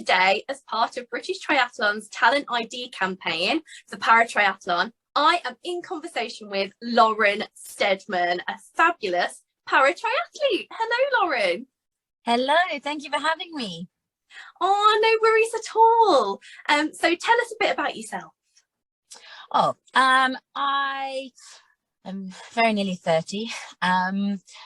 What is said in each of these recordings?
today as part of British Triathlon's Talent ID campaign for Paratriathlon. I am in conversation with Lauren Steadman, a fabulous para-triathlete. Hello, Lauren. Hello, thank you for having me. Oh, no worries at all. So tell us a bit about yourself. I am very nearly 30,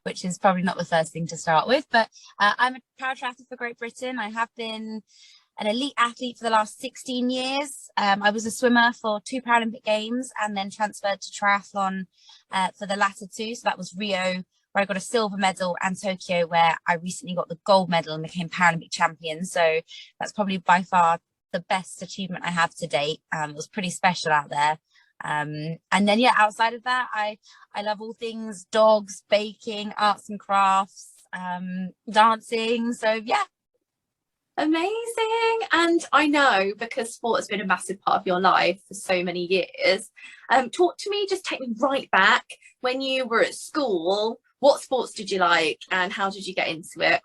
which is probably not the first thing to start with, but I'm a para-triathlete for Great Britain. I have been an elite athlete for the last 16 years. I was a swimmer for 2 Paralympic Games and then transferred to triathlon for the latter 2. So that was Rio, where I got a silver medal, and Tokyo, where I recently got the gold medal and became Paralympic champion. So that's probably by far the best achievement I have to date. It was pretty special out there. And then, yeah, outside of that, I love all things dogs, baking, arts and crafts, dancing. So, yeah. Amazing. And I know, because sport has been a massive part of your life for so many years, talk to me, just take me right back when you were at school. What sports did you like and how did you get into it?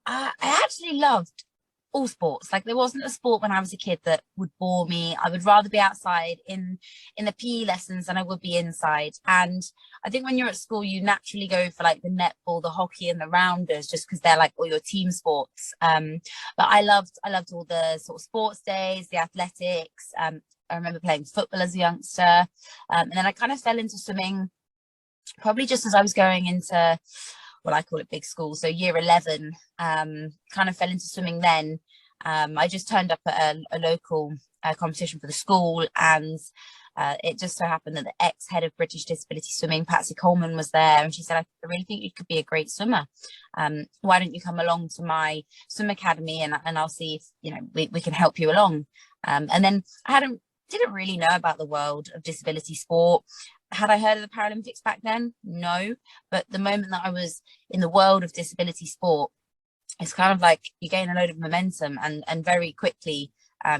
I actually loved all sports. Like, there wasn't a sport when I was a kid that would bore me. I would rather be outside in the PE lessons than I would be inside. And I think when you're at school, you naturally go for like the netball, the hockey and the rounders, just because they're like all your team sports. But I loved all the sort of sports days, the athletics. I remember playing football as a youngster. And then I kind of fell into swimming probably just as I was going into, well, I call it big school, so year 11, kind of fell into swimming then. I just turned up at a local competition for the school, and it just so happened that the ex-head of British Disability Swimming, Patsy Coleman, was there, and she said, I really think you could be a great swimmer. Why don't you come along to my swim academy, and I'll see if, you know, we can help you along. And then I didn't really know about the world of disability sport. Had I heard of the Paralympics back then? No. But the moment that I was in the world of disability sport, it's kind of like you gain a load of momentum, and very quickly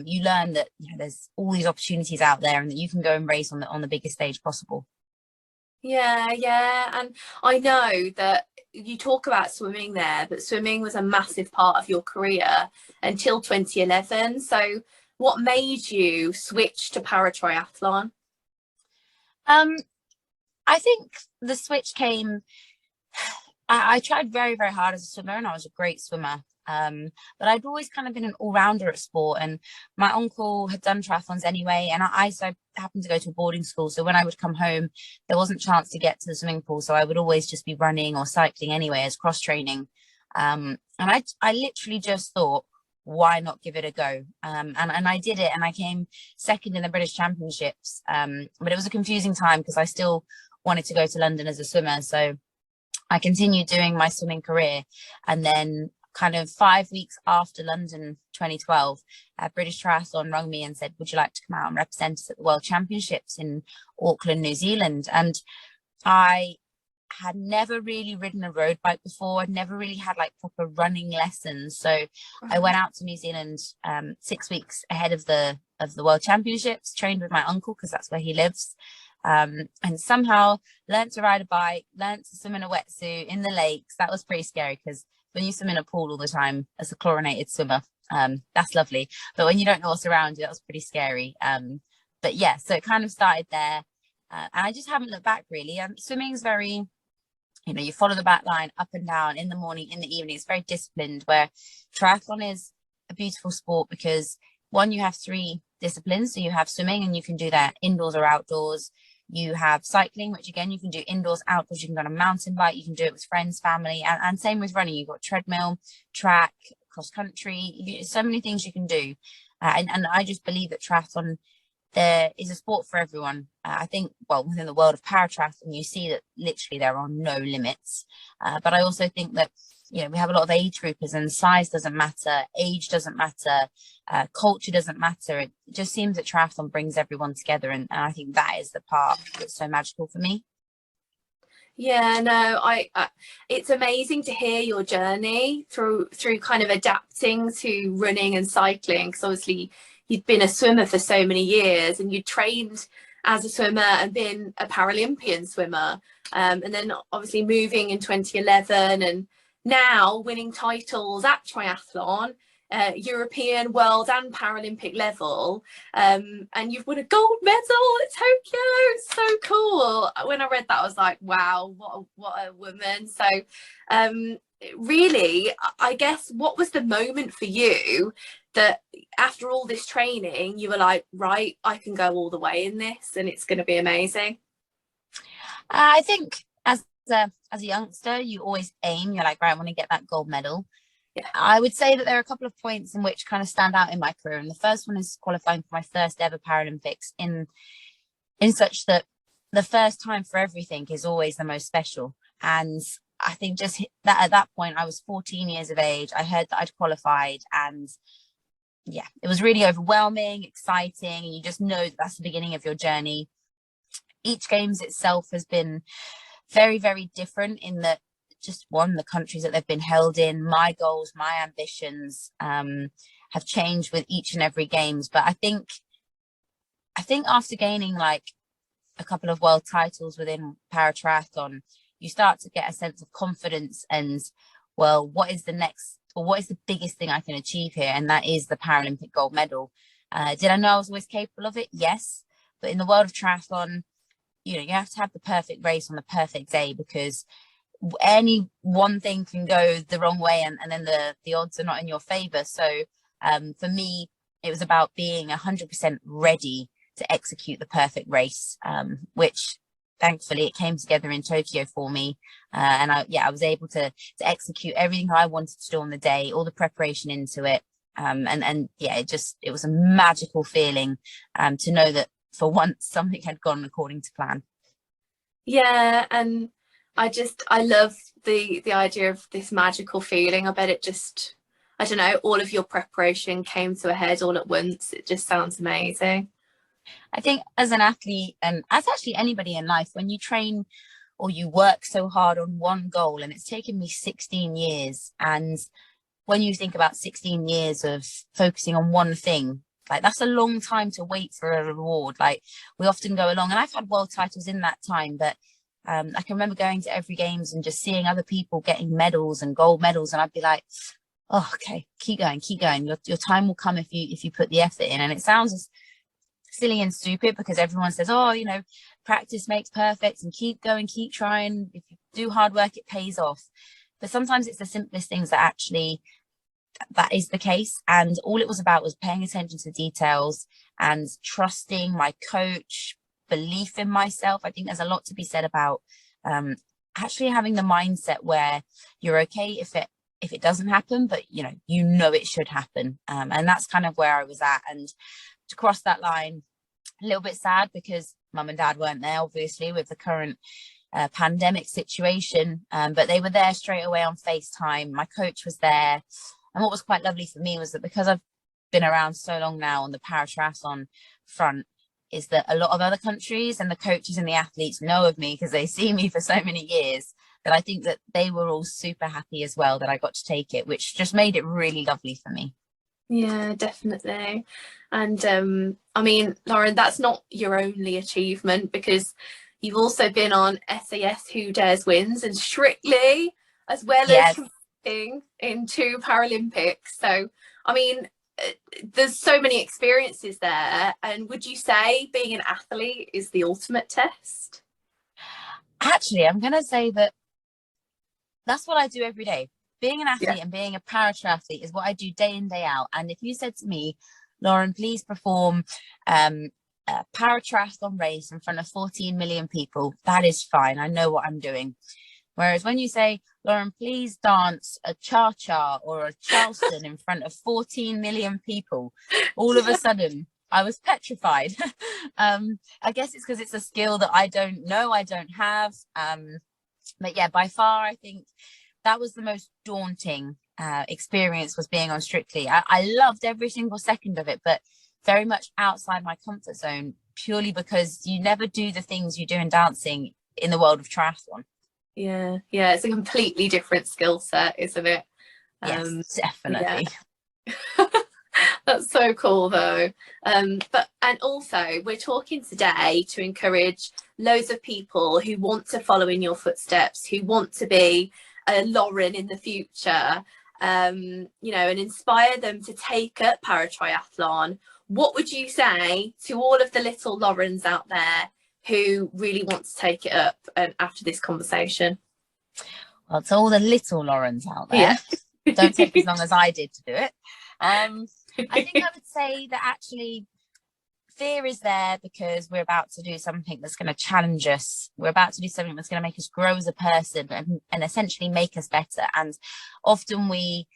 you learn that, you know, there's all these opportunities out there and that you can go and race on the biggest stage possible. Yeah. And I know that you talk about swimming there, but swimming was a massive part of your career until 2011. So what made you switch to para-triathlon? I think the switch came, I tried very, very hard as a swimmer, and I was a great swimmer. But I'd always kind of been an all-rounder at sport, and my uncle had done triathlons anyway, and I happened to go to a boarding school, so when I would come home, there wasn't a chance to get to the swimming pool, so I would always just be running or cycling anyway as cross-training. And I literally just thought, why not give it a go? And I did it, and I came second in the British Championships. But it was a confusing time because I still wanted to go to London as a swimmer. So I continued doing my swimming career. And then kind of 5 weeks after London 2012, British Triathlon rang me and said, would you like to come out and represent us at the World Championships in Auckland, New Zealand? And I had never really ridden a road bike before. I'd never really had like proper running lessons. So I went out to New Zealand 6 weeks ahead of the World Championships, trained with my uncle because that's where he lives, and somehow learnt to ride a bike, learnt to swim in a wetsuit in the lakes. That was pretty scary because when you swim in a pool all the time as a chlorinated swimmer, that's lovely. But when you don't know what's around you, that was pretty scary. But yeah, so it kind of started there. And I just haven't looked back really. Swimming is very, you know, you follow the back line up and down in the morning, in the evening. It's very disciplined, where triathlon is a beautiful sport because, one, you have 3 disciplines. So you have swimming, and you can do that indoors or outdoors. You have cycling, which again, you can do indoors, outdoors. You can go on a mountain bike. You can do it with friends, family, and same with running. You've got treadmill, track, cross country. So many things you can do. And I just believe that triathlon, there is a sport for everyone. I think, well, within the world of paratriathlon, you see that literally there are no limits. But I also think that, you know, we have a lot of age groupers, and size doesn't matter, age doesn't matter, culture doesn't matter. It just seems that triathlon brings everyone together, and I think that is the part that's so magical for me. Yeah, no, I it's amazing to hear your journey through kind of adapting to running and cycling, because obviously you'd been a swimmer for so many years, and you trained as a swimmer and been a Paralympian swimmer, and then obviously moving in 2011 and now winning titles at triathlon. European, world and Paralympic level, and you've won a gold medal at Tokyo. It's so cool. When I read that, I was like, wow, what a woman. So really, I guess, what was the moment for you that after all this training you were like, right, I can go all the way in this and it's going to be amazing? I think as a youngster, you always aim, you're like, right, I want to get that gold medal. Yeah. I would say that there are a couple of points in which kind of stand out in my career. And the first one is qualifying for my first ever Paralympics, in such that the first time for everything is always the most special. And I think just that at that point, I was 14 years of age. I heard that I'd qualified, and yeah, it was really overwhelming, exciting. And you just know that that's the beginning of your journey. Each games itself has been very, very different in that, just one, the countries that they've been held in, my goals, my ambitions have changed with each and every games. But I think after gaining like a couple of world titles within paratriathlon, you start to get a sense of confidence and, well, what is the next, or what is the biggest thing I can achieve here? And that is the Paralympic gold medal. Did I know I was always capable of it? Yes. But in the world of triathlon, you know, you have to have the perfect race on the perfect day, because any one thing can go the wrong way, and then the odds are not in your favor. So for me, it was about being 100% ready to execute the perfect race, which thankfully it came together in Tokyo for me. And I was able to execute everything I wanted to do on the day, all the preparation into it. And yeah, it was a magical feeling to know that for once something had gone according to plan. Yeah, and I love the idea of this magical feeling. I bet it just, I don't know, all of your preparation came to a head all at once. It just sounds amazing. I think as an athlete, and as actually anybody in life, when you train or you work so hard on one goal, and it's taken me 16 years, and when you think about 16 years of focusing on one thing, like that's a long time to wait for a reward. Like we often go along, and I've had world titles in that time, but I can remember going to every games and just seeing other people getting medals and gold medals, and I'd be like, oh, okay, keep going. Your time will come if you put the effort in. And it sounds silly and stupid because everyone says, oh, you know, practice makes perfect, and keep going, keep trying. If you do hard work, it pays off. But sometimes it's the simplest things that actually that is the case. And all it was about was paying attention to details and trusting my coach, belief in myself. I think there's a lot to be said about actually having the mindset where you're okay if it doesn't happen, but you know it should happen. And that's kind of where I was at. And to cross that line, a little bit sad because mum and dad weren't there, obviously, with the current pandemic situation, but they were there straight away on FaceTime. My coach was there. And what was quite lovely for me was that because I've been around so long now on the paratriathlon front, is that a lot of other countries and the coaches and the athletes know of me because they see me for so many years, that I think that they were all super happy as well that I got to take it, which just made it really lovely for me. Yeah, definitely. And I mean, Lauren, that's not your only achievement, because you've also been on SAS Who Dares Wins and Strictly, as well Yes. as competing in 2 Paralympics. So I mean, there's so many experiences there. And would you say being an athlete is the ultimate test? Actually, I'm going to say that that's what I do every day. Being an athlete and being a paratriathlete is what I do day in, day out. And if you said to me, Lauren, please perform a paratriathlon race in front of 14 million people, that is fine. I know what I'm doing. Whereas when you say, Lauren, please dance a cha-cha or a Charleston in front of 14 million people, all of a sudden I was petrified. I guess it's because it's a skill that I don't know, I don't have. But yeah, by far, I think that was the most daunting experience, was being on Strictly. I loved every single second of it, but very much outside my comfort zone, purely because you never do the things you do in dancing in the world of triathlon. Yeah, it's a completely different skill set, isn't it? Yes, definitely. Yeah. That's so cool though. And also we're talking today to encourage loads of people who want to follow in your footsteps, who want to be a Lauren in the future. you know, and inspire them to take up paratriathlon, what would you say to all of the little Laurens out there who really want to take it up after this conversation? Well, to all the little Laurens out there, yeah. don't take as long as I did to do it. I think I would say that actually fear is there because we're about to do something that's going to challenge us. We're about to do something that's going to make us grow as a person and essentially make us better. And often we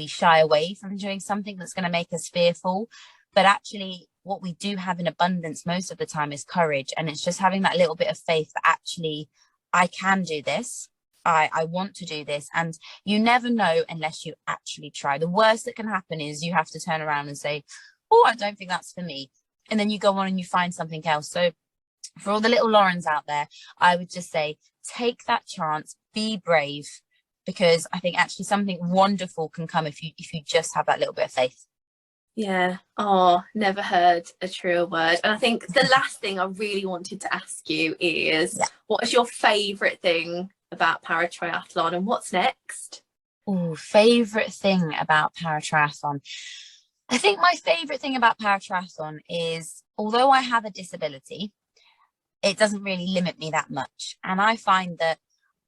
shy away from doing something that's going to make us fearful. But actually, what we do have in abundance most of the time is courage. And it's just having that little bit of faith that actually I can do this. I want to do this. And you never know unless you actually try. The worst that can happen is you have to turn around and say, oh, I don't think that's for me. And then you go on and you find something else. So for all the little Laurens out there, I would just say, take that chance, be brave, because I think actually something wonderful can come if you just have that little bit of faith. Yeah. Oh, never heard a truer word. And I think the last thing I really wanted to ask you is, what is your favourite thing about paratriathlon and what's next? Oh, favourite thing about paratriathlon. I think my favourite thing about paratriathlon is, although I have a disability, it doesn't really limit me that much. And I find that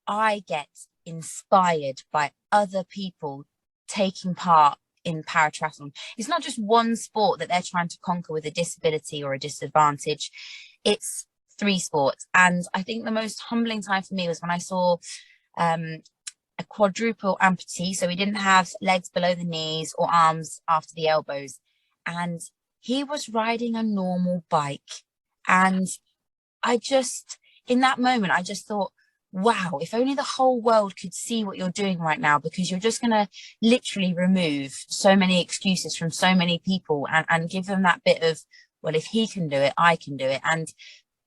I get inspired by other people taking part in paratriathlon. It's not just one sport that they're trying to conquer with a disability or a disadvantage. It's 3 sports. And I think the most humbling time for me was when I saw a quadruple amputee, so he didn't have legs below the knees or arms after the elbows, and he was riding a normal bike. And I just, in that moment, I just thought, wow, if only the whole world could see what you're doing right now, because you're just going to literally remove so many excuses from so many people and give them that bit of, well, if he can do it, I can do it. And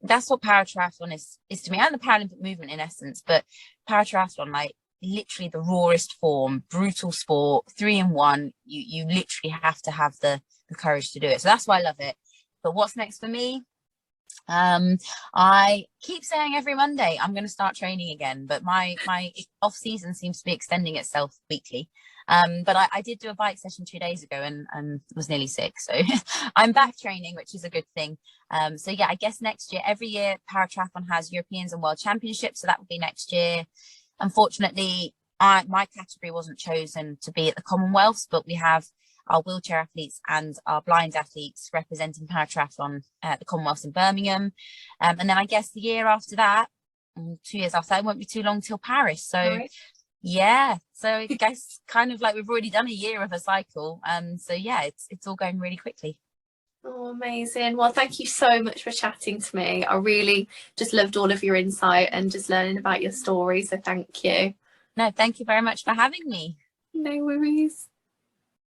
that's what paratriathlon is to me, and the Paralympic movement in essence. But paratriathlon, like, literally the rawest form, brutal sport, 3 in 1. You literally have to have the courage to do it. So that's why I love it. But what's next for me? I keep saying every Monday I'm going to start training again, but my off season seems to be extending itself weekly. But I did do a bike session 2 days ago and was nearly sick, so I'm back training, which is a good thing. So yeah, I guess next year, every year paratriathlon has Europeans and World Championships, so that will be next year. Unfortunately, my category wasn't chosen to be at the Commonwealths, but we have our wheelchair athletes and our blind athletes representing paratriathlon at the Commonwealths in Birmingham. And then I guess the year after that, 2 years after that, it won't be too long till Paris. So yeah, so I guess kind of like we've already done a year of a cycle. So yeah, it's all going really quickly. Oh, amazing. Well, thank you so much for chatting to me. I really just loved all of your insight and just learning about your story. So thank you. No, thank you very much for having me. No worries.